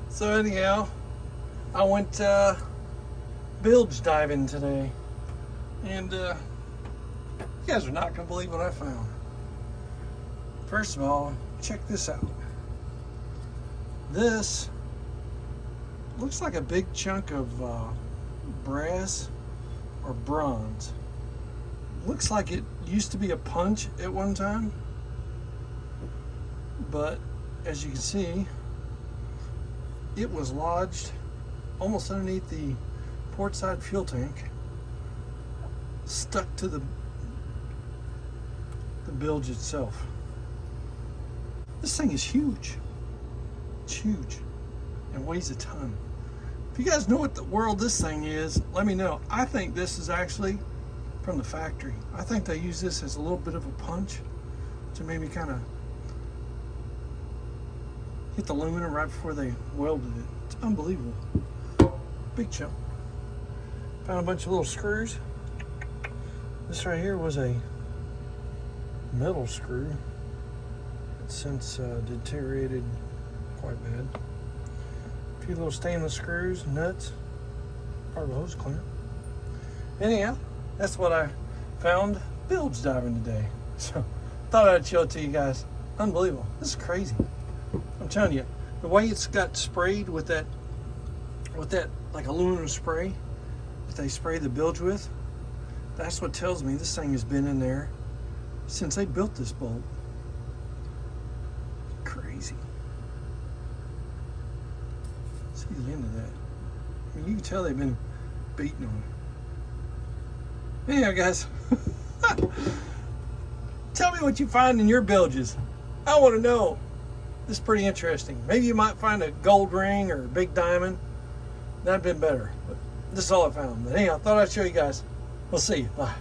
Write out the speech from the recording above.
So anyhow, I went bilge diving today, and you guys are not gonna believe what I found. First of all, check this out. This looks like a big chunk of brass or bronze. Looks like it used to be a punch at one time, but as you can see, it was lodged almost underneath the port side fuel tank, stuck to the bilge itself. This thing is huge. It's huge and weighs a ton. If you guys know what the world this thing is, let me know. I think this is actually from the factory. I think they use this as a little bit of a punch to maybe kind of hit the aluminum right before they welded it. It's unbelievable. Big chunk. Found a bunch of little screws. This right here was a metal screw. It's since deteriorated quite bad. A few little stainless screws, nuts, part of a hose clamp. Anyhow, that's what I found bilge diving today. So thought I'd show it to you guys. Unbelievable. This is crazy. I'm telling you, the way it's got sprayed with that like aluminum spray that they spray the bilge with, that's what tells me this thing has been in there since they built this boat. Crazy. See the end of that. I mean, you can tell they've been beating on it. Anyhow, guys, tell me what you find in your bilges. I want to know. This is pretty interesting. Maybe you might find a gold ring or a big diamond. That'd been better. But this is all I found. But anyhow, I thought I'd show you guys. We'll see you. Bye.